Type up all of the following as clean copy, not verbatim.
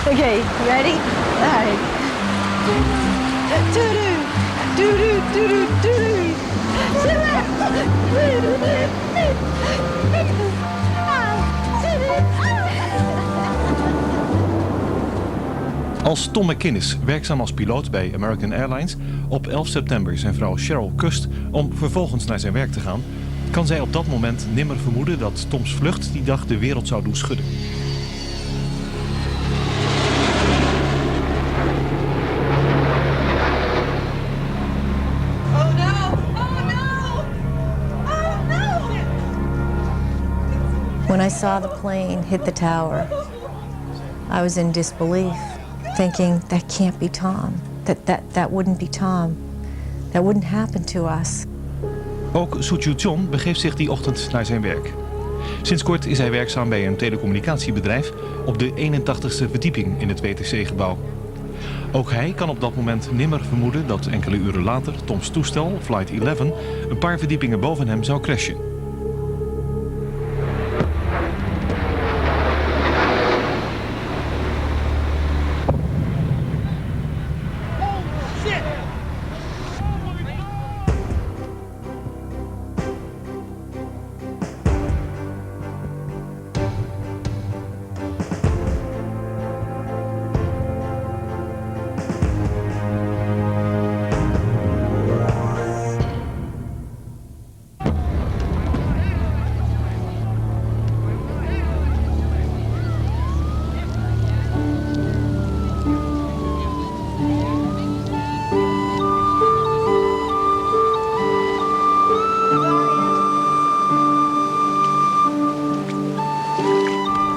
Okay, ready? All right. Doo-doo, doo-doo, doo-doo, doo-doo. Als Tom McGuinnes, werkzaam als piloot bij American Airlines, op 11 september zijn vrouw Cheryl kust om vervolgens naar zijn werk te gaan, kan zij op dat moment nimmer vermoeden dat Toms vlucht die dag de wereld zou doen schudden. When I saw the plane hit the tower, I was in disbelief, thinking that can't be Tom. That wouldn't be Tom. That wouldn't happen to us. Ook Sujo John begeeft zich die ochtend naar zijn werk. Sinds kort is hij werkzaam bij een telecommunicatiebedrijf op de 81ste verdieping in het WTC-gebouw. Ook hij kan op dat moment nimmer vermoeden dat enkele uren later Toms toestel, Flight 11, een paar verdiepingen boven hem zou crashen.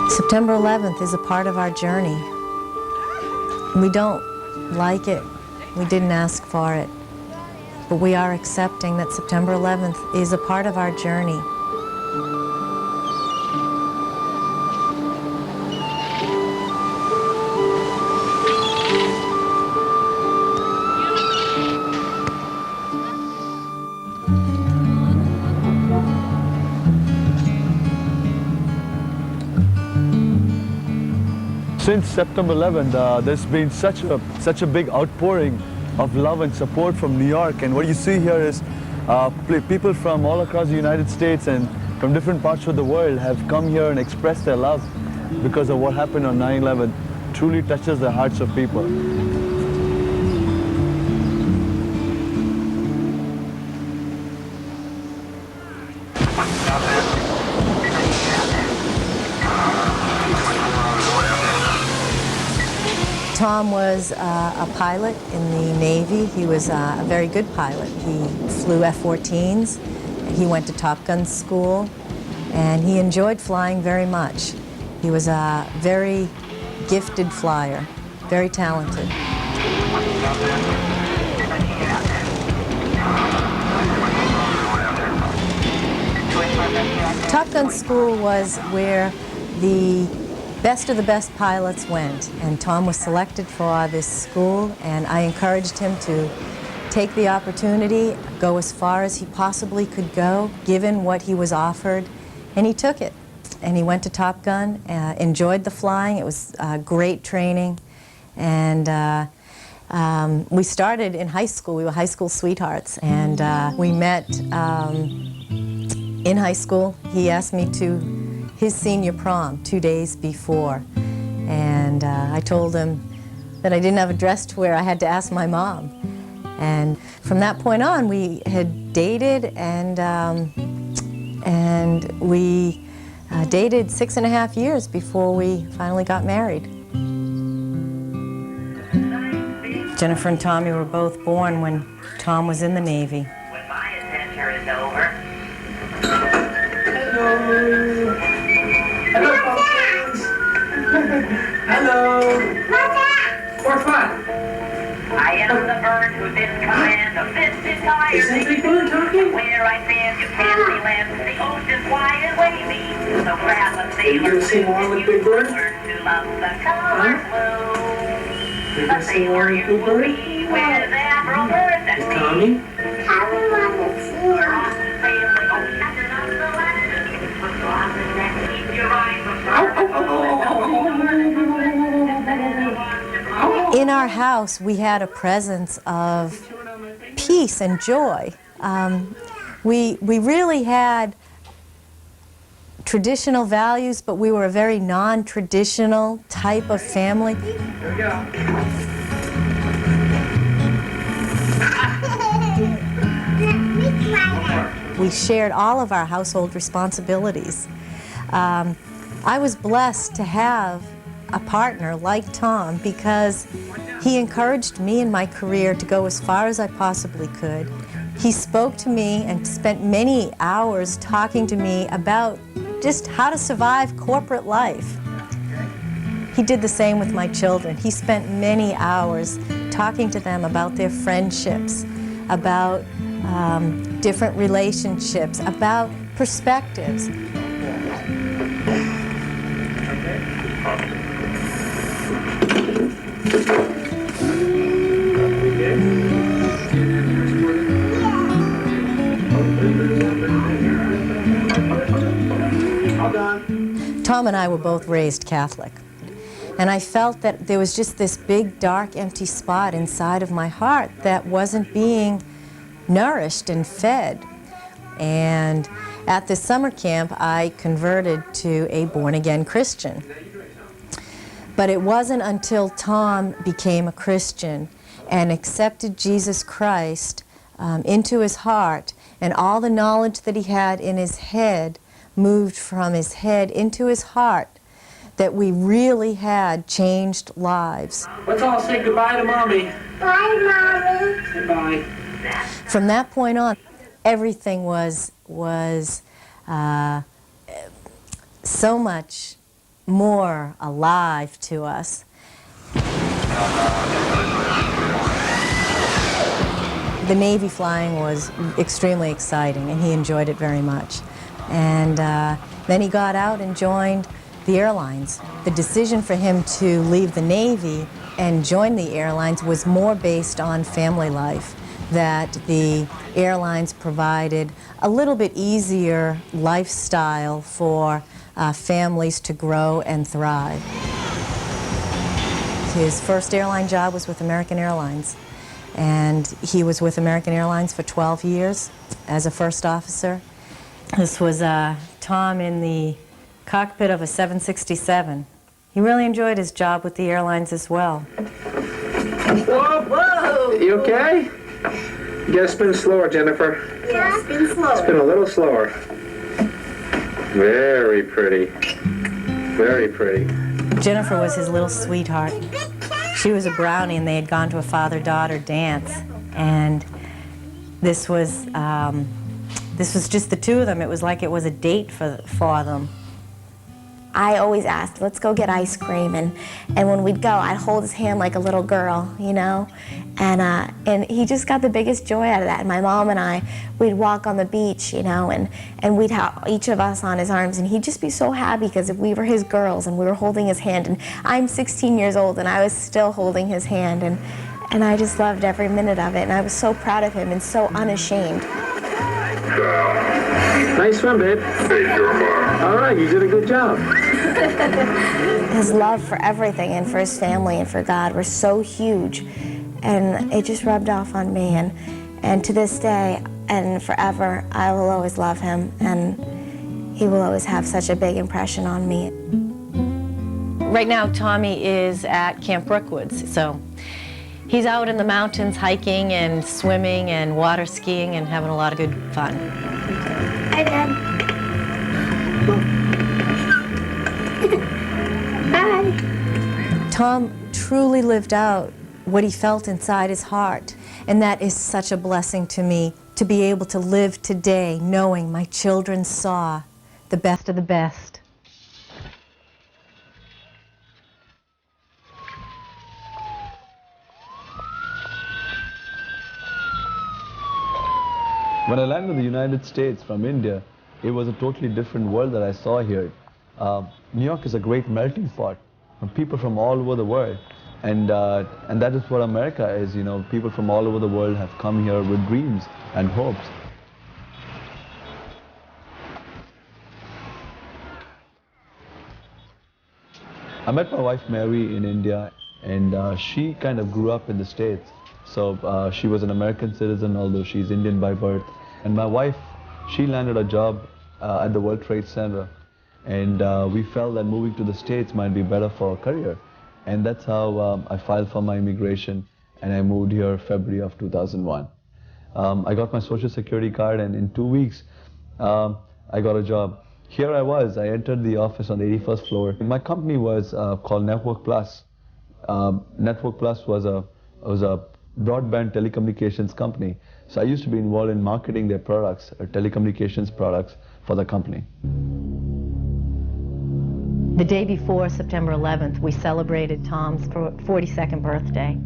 September 11th is a part of our journey. We don't like it. We didn't ask for it. But we are accepting that September 11th is a part of our journey. Since September 11th, there's been such a big outpouring of love and support from New York, and what you see here is people from all across the United States and from different parts of the world have come here and expressed their love because of what happened on 9/11. Truly touches the hearts of people. Tom was a pilot in the Navy. He was a very good pilot. He flew F-14s. He went to Top Gun school, and he enjoyed flying very much. He was a very gifted flyer, very talented. Top Gun school was where the best of the best pilots went, and Tom was selected for this school, and I encouraged him to take the opportunity, go as far as he possibly could go, given what he was offered, and he took it. And he went to Top Gun, enjoyed the flying. It was great training, and we started in high school. We were high school sweethearts, and we met in high school. He asked me to his senior prom 2 days before, and I told him that I didn't have a dress to wear. I had to ask my mom, and from that point on we had dated, and we dated 6.5 years before we finally got married. Jennifer and Tommy were both born when Tom was in the Navy. When my adventure is over. Hello, pumpkins. Hello. For fun. I am the bird who's in command of this entire Isn't the bird talking? Where I stand, you can't see land. The ocean's wide and wavy. So grab a Are you sailor gonna sing along with Big Bird? learn to love the color blue. You're A gonna sing sailor along with you Big will Bird? be with Admiral Bird and Is me. Tommy? We're off sailing under the land. Keep your eyes on Ow, ow, ow, ow, ow, ow, ow. in our house, we had a presence of peace and joy. We really had traditional values, but we were a very non-traditional type of family. Here we go. We shared all of our household responsibilities. I was blessed to have a partner like Tom because he encouraged me in my career to go as far as I possibly could. He spoke to me and spent many hours talking to me about just how to survive corporate life. He did the same with my children. He spent many hours talking to them about their friendships, about different relationships, about perspectives. Tom and I were both raised Catholic, and I felt that there was just this big, dark, empty spot inside of my heart that wasn't being nourished and fed. And at this summer camp, I converted to a born-again Christian. But it wasn't until Tom became a Christian and accepted Jesus Christ into his heart, and all the knowledge that he had in his head moved from his head into his heart, that we really had changed lives. Let's all say goodbye to Mommy. Bye, Mommy. Say bye. From that point on, everything was so much more alive to us. The Navy flying was extremely exciting, and he enjoyed it very much. And then he got out and joined the airlines. The decision for him to leave the Navy and join the airlines was more based on family life, that the airlines provided a little bit easier lifestyle for families to grow and thrive. His first airline job was with American Airlines, and he was with American Airlines for 12 years as a first officer. This was Tom in the cockpit of a 767. He really enjoyed his job with the airlines as well. Whoa, whoa! You okay? You gotta spin slower, Jennifer. Yeah, spin slow. Spin a little slower. Very pretty. Very pretty. Jennifer was his little sweetheart. She was a brownie, and they had gone to a father-daughter dance. And this was just the two of them. It was like it was a date for them. I always asked, let's go get ice cream, and when we'd go, I'd hold his hand like a little girl, you know, and he just got the biggest joy out of that. And my mom and I, we'd walk on the beach, you know, and we'd have each of us on his arms, and he'd just be so happy because we were his girls and we were holding his hand. And I'm 16 years old, and I was still holding his hand, and I just loved every minute of it, and I was so proud of him and so unashamed. Nice swim, babe. All right, you did a good job. His love for everything and for his family and for God were so huge, and it just rubbed off on me. And to this day and forever, I will always love him, and he will always have such a big impression on me. Right now, Tommy is at Camp Brookwoods, so he's out in the mountains hiking and swimming and water skiing and having a lot of good fun. Hi, Dad. Bye. Tom truly lived out what he felt inside his heart, and that is such a blessing to me, to be able to live today knowing my children saw the best of the best. When I landed in the United States from India, it was a totally different world that I saw here. New York is a great melting pot of people from all over the world, and that is what America is. You know, people from all over the world have come here with dreams and hopes. I met my wife Mary in India. and she kind of grew up in the States. So she was an American citizen, although she's Indian by birth. And my wife, she landed a job at the World Trade Center, and we felt that moving to the States might be better for her career. And that's how I filed for my immigration, and I moved here February of 2001. I got my Social Security card, and in 2 weeks, I got a job. Here I was. I entered the office on the 81st floor. My company was called Network Plus. Network Plus was a broadband telecommunications company. So I used to be involved in marketing their products, telecommunications products for the company. The day before September 11th, we celebrated Tom's 42nd birthday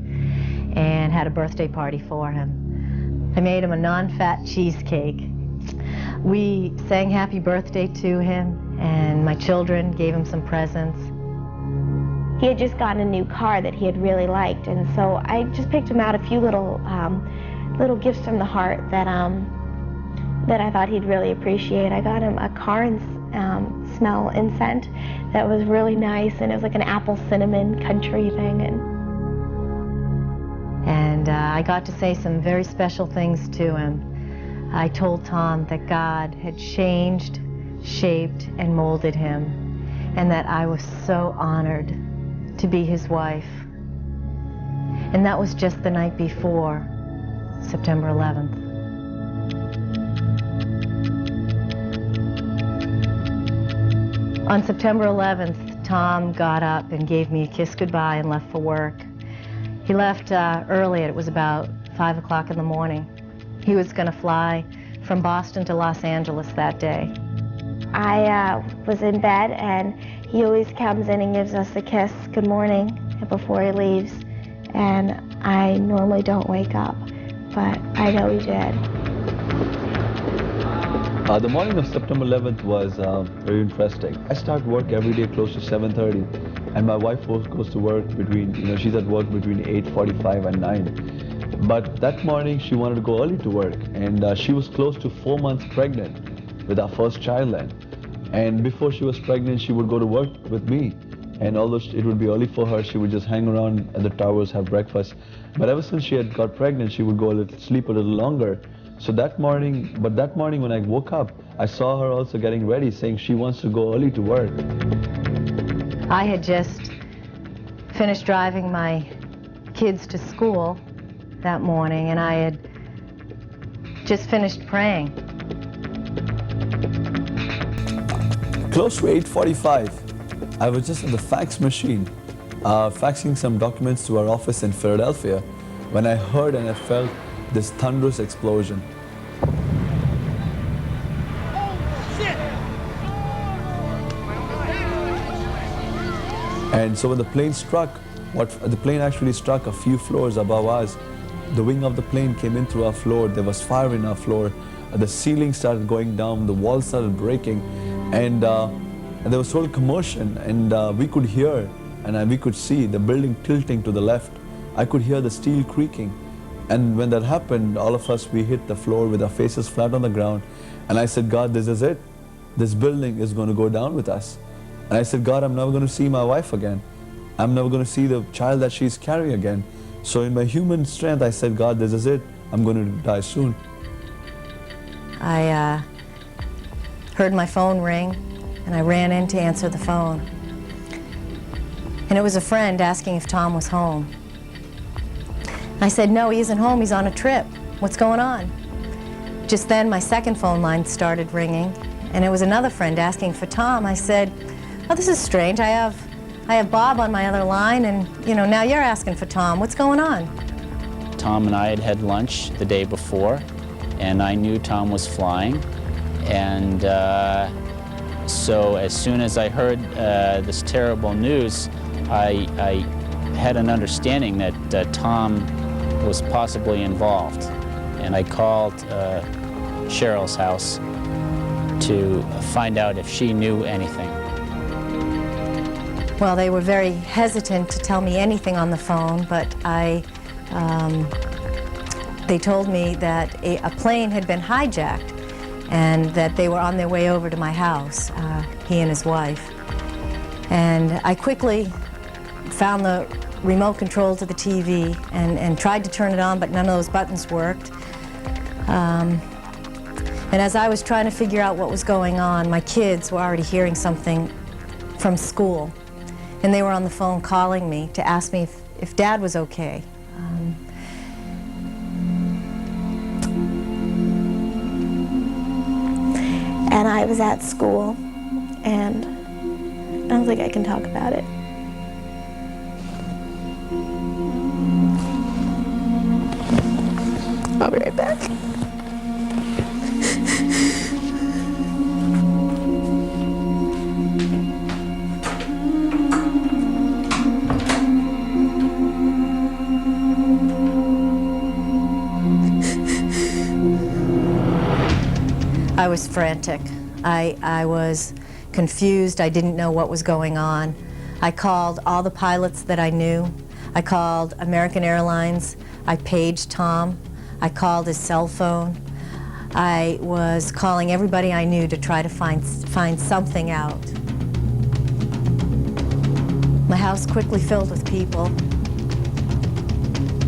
and had a birthday party for him. I made him a non-fat cheesecake. We sang happy birthday to him, and my children gave him some presents. He had just gotten a new car that he had really liked, and so I just picked him out a few little gifts from the heart that I thought he'd really appreciate. I got him a car and smell and scent that was really nice, and it was like an apple cinnamon country thing. And I got to say some very special things to him. I told Tom that God had changed, shaped, and molded him, and that I was so honored to be his wife. And that was just the night before September 11th. On September 11th, Tom got up and gave me a kiss goodbye and left for work. He left early. It was about 5 o'clock in the morning. He was going to fly from Boston to Los Angeles that day. I was in bed, and he always comes in and gives us a kiss, good morning, before he leaves. And I normally don't wake up, but I know he did. The morning of September 11th was very interesting. I start work every day close to 7:30, and my wife goes to work between, she's at work between 8:45 and 9. But that morning she wanted to go early to work, and she was close to 4 months pregnant with our first child then. And before she was pregnant, she would go to work with me. And although it would be early for her, she would just hang around at the towers, have breakfast. But ever since she had got pregnant, she would go sleep a little longer. So that morning when I woke up, I saw her also getting ready, saying she wants to go early to work. I had just finished driving my kids to school that morning, and I had just finished praying. Close to 8:45, I was just at the fax machine, faxing some documents to our office in Philadelphia, when I heard and I felt this thunderous explosion. And so when the plane struck, the plane actually struck a few floors above us. The wing of the plane came in through our floor. There was fire in our floor. The ceiling started going down. The walls started breaking, and there was total commotion. And we could hear and we could see the building tilting to the left. I could hear the steel creaking. And when that happened, all of us, we hit the floor with our faces flat on the ground. And I said, God, this is it. This building is going to go down with us. And I said, God, I'm never going to see my wife again. I'm never going to see the child that she's carrying again. So in my human strength, I said, God, this is it. I'm going to die soon. I heard my phone ring, and I ran in to answer the phone. And it was a friend asking if Tom was home. I said, no, he isn't home. He's on a trip. What's going on? Just then, my second phone line started ringing, and it was another friend asking for Tom. I said, oh, this is strange. I have Bob on my other line, and now you're asking for Tom. What's going on? Tom and I had had lunch the day before, and I knew Tom was flying. And so as soon as I heard this terrible news, I had an understanding that Tom was possibly involved. And I called Cheryl's house to find out if she knew anything. Well, they were very hesitant to tell me anything on the phone, but they told me that a plane had been hijacked and that they were on their way over to my house, he and his wife. And I quickly found the remote control to the TV and tried to turn it on, but none of those buttons worked. And as I was trying to figure out what was going on, my kids were already hearing something from school. And they were on the phone calling me to ask me if Dad was okay. And I was at school, and I don't think I can talk about it. I'll be right back. I was frantic. I was confused. I didn't know what was going on. I called all the pilots that I knew. I called American Airlines. I paged Tom. I called his cell phone. I was calling everybody I knew to try to find something out. My house quickly filled with people.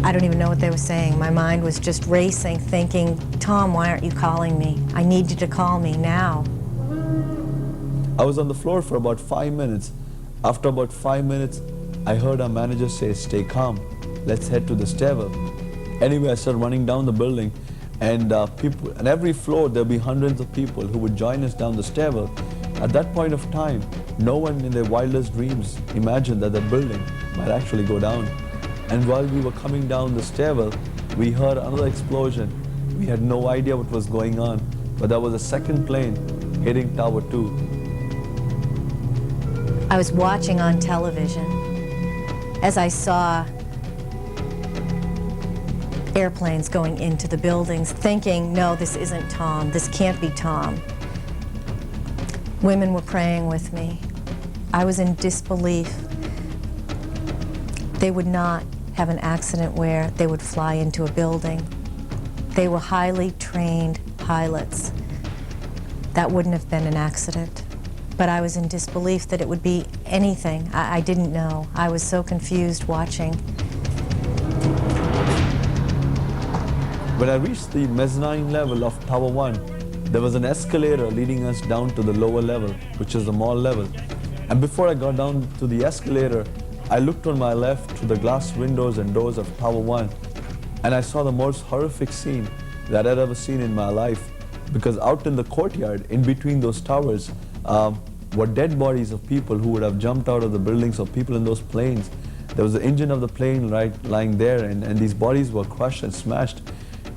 I don't even know what they were saying. My mind was just racing, thinking, Tom, why aren't you calling me? I need you to call me now. I was on the floor for about 5 minutes. After about 5 minutes, I heard our manager say, stay calm, let's head to the stairwell. Anyway, I started running down the building, and people, on every floor there'll be hundreds of people who would join us down the stairwell. At that point of time, no one in their wildest dreams imagined that the building might actually go down. And while we were coming down the stairwell, we heard another explosion. We had no idea what was going on, but there was a second plane hitting Tower 2. I was watching on television as I saw airplanes going into the buildings, thinking, no, this isn't Tom, this can't be Tom. Women were praying with me. I was in disbelief. They would not have an accident where they would fly into a building. They were highly trained pilots. That wouldn't have been an accident. But I was in disbelief that it would be anything. I didn't know. I was so confused watching. When I reached the mezzanine level of Tower 1, there was an escalator leading us down to the lower level, which is the mall level. And before I got down to the escalator, I looked on my left to the glass windows and doors of Tower 1, and I saw the most horrific scene that I'd ever seen in my life. Because out in the courtyard, in between those towers, were dead bodies of people who would have jumped out of the buildings, or people in those planes. There was the engine of the plane lying there, and these bodies were crushed and smashed.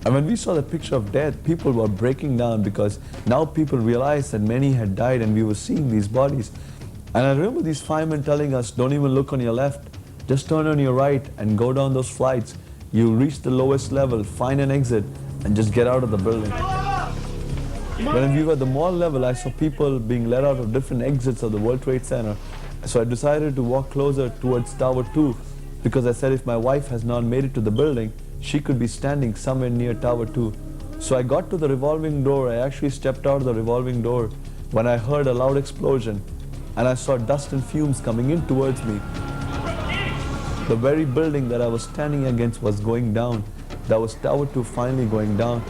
And when we saw the picture of death, people were breaking down, because now people realized that many had died, and we were seeing these bodies. And I remember these firemen telling us, don't even look on your left, just turn on your right and go down those flights. You'll reach the lowest level, find an exit, and just get out of the building. When we were at the mall level, I saw people being let out of different exits of the World Trade Center. So I decided to walk closer towards Tower 2, because I said if my wife has not made it to the building, she could be standing somewhere near Tower 2. So I got to the revolving door. I actually stepped out of the revolving door when I heard a loud explosion, and I saw dust and fumes coming in towards me. The very building that I was standing against was going down. That was Tower 2 finally going down.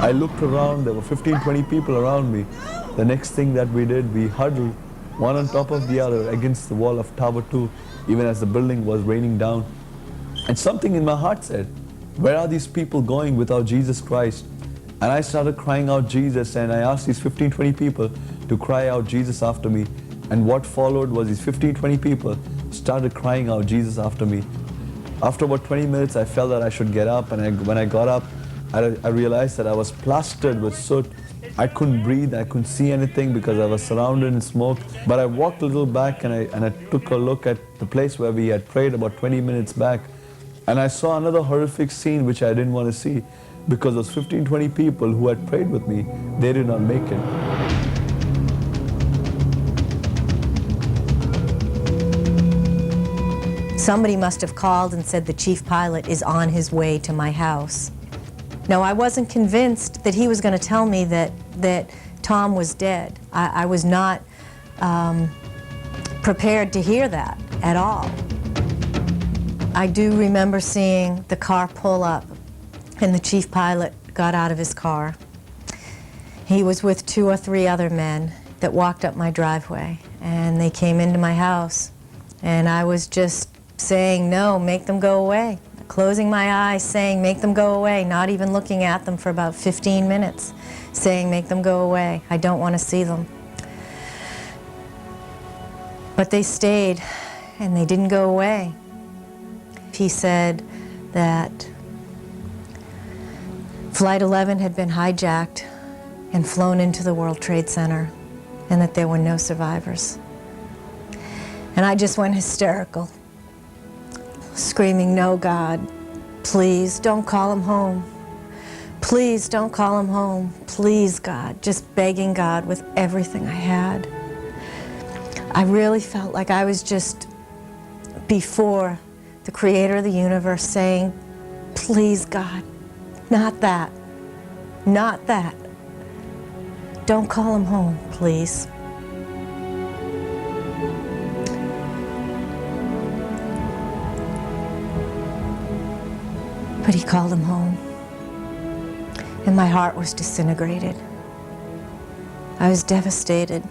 I looked around, there were 15-20 people around me. The next thing that we did, we huddled one on top of the other against the wall of Tower 2, even as the building was raining down. And something in my heart said, where are these people going without Jesus Christ? And I started crying out Jesus, and I asked these 15-20 people to cry out Jesus after me. And what followed was these 15-20 people started crying out Jesus after me. After about 20 minutes, I felt that I should get up, and when I got up, I realized that I was plastered with soot. I couldn't breathe, I couldn't see anything because I was surrounded in smoke. But I walked a little back, and I took a look at the place where we had prayed about 20 minutes back. And I saw another horrific scene which I didn't want to see, because those 15-20 people who had prayed with me, they did not make it. Somebody must have called and said the chief pilot is on his way to my house. No, I wasn't convinced that he was going to tell me that Tom was dead. I was not prepared to hear that at all. I do remember seeing the car pull up and the chief pilot got out of his car. He was with 2 or 3 other men that walked up my driveway, and they came into my house, and I was just saying, no, make them go away. Closing my eyes, saying, make them go away, not even looking at them for about 15 minutes, saying, make them go away. I don't want to see them. But they stayed, and they didn't go away. He said that Flight 11 had been hijacked and flown into the World Trade Center, and that there were no survivors. And I just went hysterical, screaming, no, God, please don't call him home. Please don't call him home. Please, God, just begging God with everything I had. I really felt like I was just before the creator of the universe saying, please, God, not that, not that. Don't call him home, please. But he called him home, and my heart was disintegrated. I was devastated.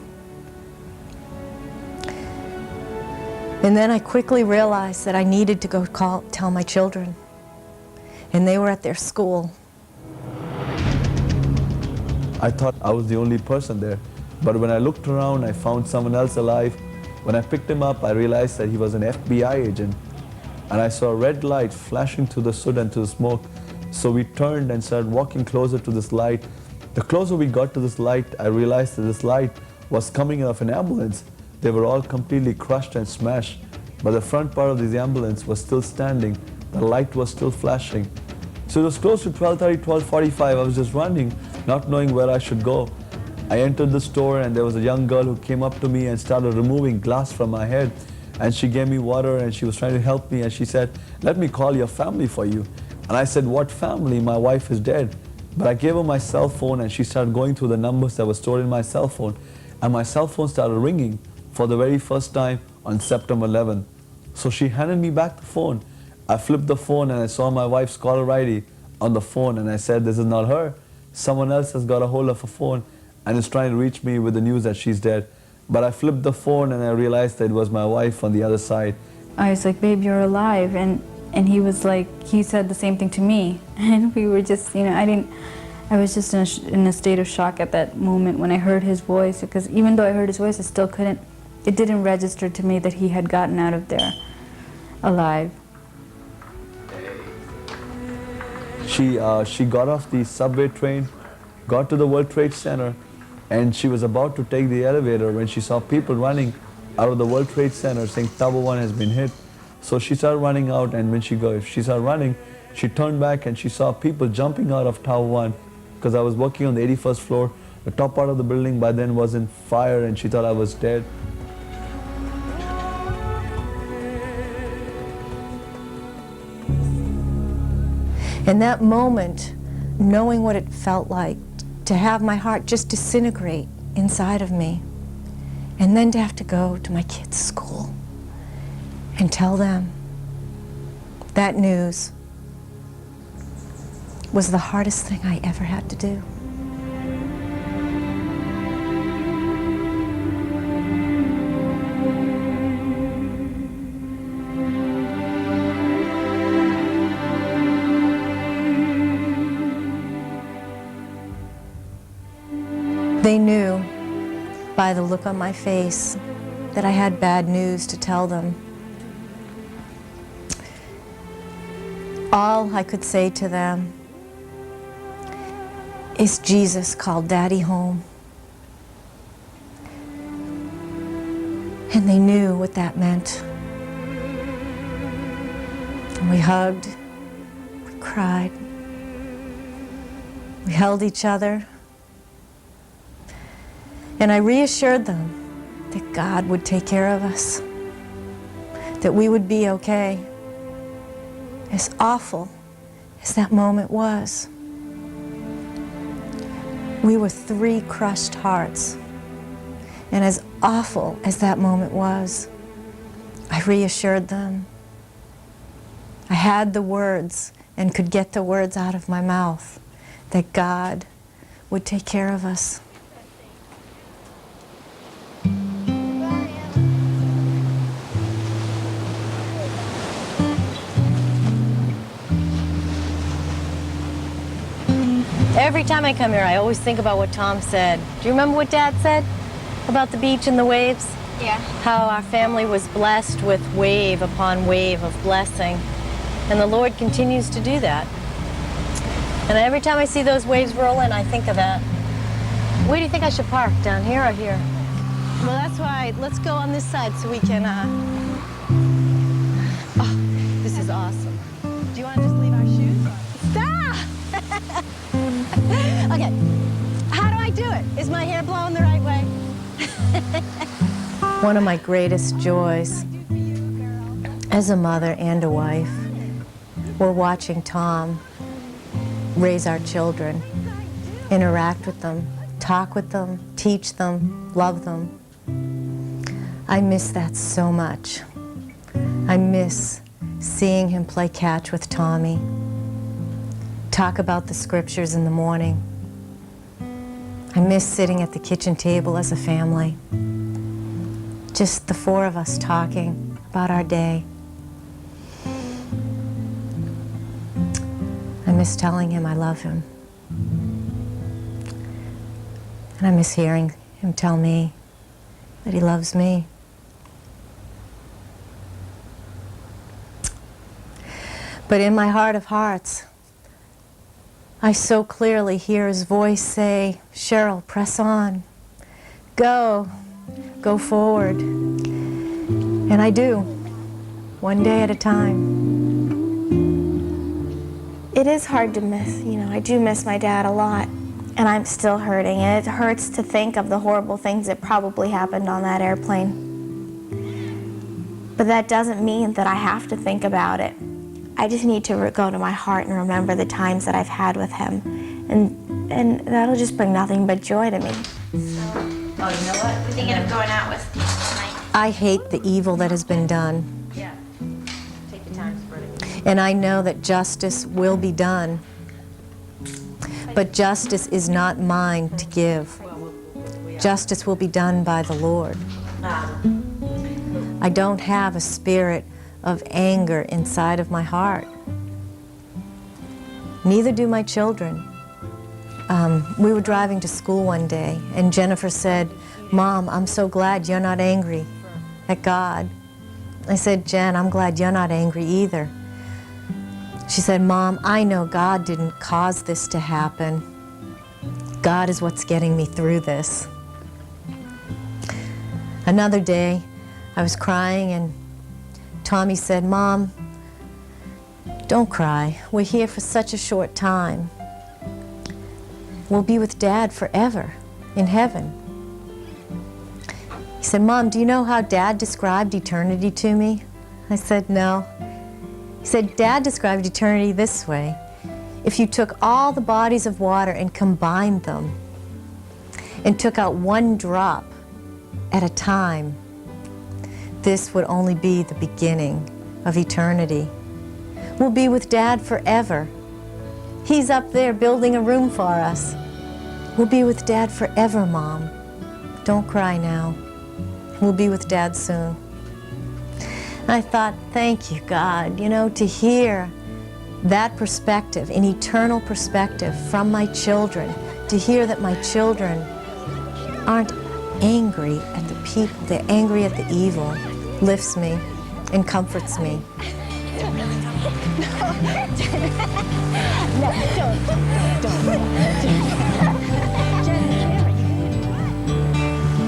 And then I quickly realized that I needed to go tell my children, and they were at their school. I thought I was the only person there, but when I looked around, I found someone else alive. When I picked him up, I realized that he was an FBI agent, and I saw red lights flashing through the soot and through the smoke. So we turned and started walking closer to this light. The closer we got to this light, I realized that this light was coming out of an ambulance. They were all completely crushed and smashed, but the front part of this ambulance was still standing. The light was still flashing. So it was close to 12:30, 12:45. I was just running, not knowing where I should go. I entered the store, and there was a young girl who came up to me and started removing glass from my head. And she gave me water, and she was trying to help me, and she said, let me call your family for you. And I said, what family? My wife is dead. But I gave her my cell phone, and she started going through the numbers that were stored in my cell phone. And my cell phone started ringing for the very first time on September 11th. So she handed me back the phone. I flipped the phone, and I saw my wife's caller ID on the phone, and I said, this is not her. Someone else has got a hold of her phone and is trying to reach me with the news that she's dead. But I flipped the phone, and I realized that it was my wife on the other side. I was like, babe, you're alive. And he was like, he said the same thing to me. And we were just, you know, I was just in a state of shock at that moment when I heard his voice, because even though I heard his voice, I still couldn't, it didn't register to me that he had gotten out of there alive. She got off the subway train, got to the World Trade Center, and she was about to take the elevator when she saw people running out of the World Trade Center saying Tower 1 has been hit. So she started running out, and when she started running, she turned back and she saw people jumping out of Tower 1, because I was working on the 81st floor. The top part of the building by then was in fire, and she thought I was dead. In that moment, knowing what it felt like to have my heart just disintegrate inside of me, and then to have to go to my kids' school and tell them that news was the hardest thing I ever had to do. They knew by the look on my face that I had bad news to tell them. All I could say to them is Jesus called Daddy home. And they knew what that meant. And we hugged, we cried, we held each other. And I reassured them that God would take care of us, that we would be okay. As awful as that moment was, We were 3 crushed hearts. And as awful as that moment was, I reassured them. I had the words and could get the words out of my mouth that God would take care of us. Every time I come here, I always think about what Tom said. Do you remember what Dad said about the beach and the waves? Yeah. How our family was blessed with wave upon wave of blessing. And the Lord continues to do that. And every time I see those waves roll in, I think of that. Where do you think I should park? Down here or here? Well, that's why. Let's go on this side so we can, Oh, this is awesome. Do you want to just leave our shoes? Stop! Okay. How do I do it? Is my hair blowing the right way? One of my greatest joys as a mother and a wife were watching Tom raise our children, interact with them, talk with them, teach them, love them. I miss that so much. I miss seeing him play catch with Tommy, talk about the scriptures in the morning. I miss sitting at the kitchen table as a family, just the 4 of us talking about our day. I miss telling him I love him. And I miss hearing him tell me that he loves me. But in my heart of hearts, I so clearly hear his voice say, Cheryl, press on. Go forward. And I do, one day at a time. It is hard to miss, I do miss my dad a lot, and I'm still hurting, and it hurts to think of the horrible things that probably happened on that airplane. But that doesn't mean that I have to think about it. I just need to go to my heart and remember the times that I've had with him, and that'll just bring nothing but joy to me. Oh, you know what? We're thinking of going out with tonight. I hate the evil that has been done. Yeah. Take the time, spread it. And I know that justice will be done. But justice is not mine to give. Justice will be done by the Lord. I don't have a spirit of anger inside of my heart. Neither do my children. We were driving to school one day, and Jennifer said, Mom, I'm so glad you're not angry at God. I said, Jen, I'm glad you're not angry either. She said, Mom, I know God didn't cause this to happen. God is what's getting me through this. Another day, I was crying, and Tommy said, Mom, don't cry. We're here for such a short time. We'll be with Dad forever in heaven. He said, Mom, do you know how Dad described eternity to me? I said, no. He said, Dad described eternity this way. If you took all the bodies of water and combined them and took out one drop at a time, this would only be the beginning of eternity. We'll be with Dad forever. He's up there building a room for us. We'll be with Dad forever, Mom. Don't cry now. We'll be with Dad soon. And I thought, thank you, God, to hear that perspective, an eternal perspective from my children, to hear that my children aren't angry at the people, they're angry at the evil, lifts me and comforts me. No, don't.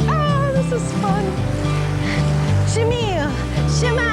Oh, this is fun. Shimmy, shimmy.